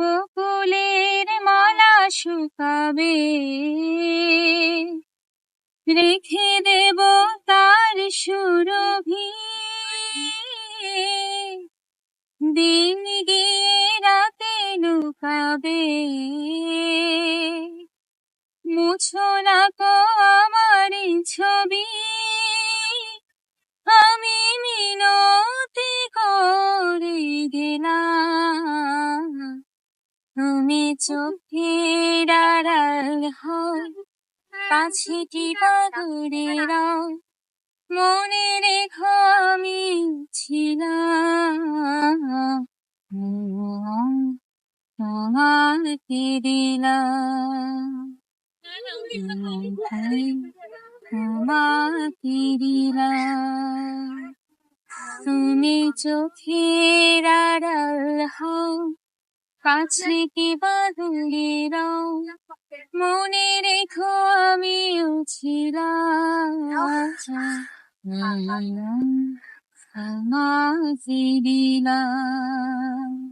বকুলের মালা শুকাবে, রেখে দেব তার সুরভি। দিন গিয়ে রাতে লুকাবে, মুছো না কো আমার ছবি। আমি মিনতি করে গেলাম, তুমি চোখের আড়াল হও, কাছে কি দূরে রও, মনে রেখো আমি ছিলাম তোমাকে দিলাম, তোমাকে দিলাম। তুমি চোখের আড়াল হও, কাছে কি দূরে রও, মনে রেখো আমিও ছিলাম তোমাকে দিলাম।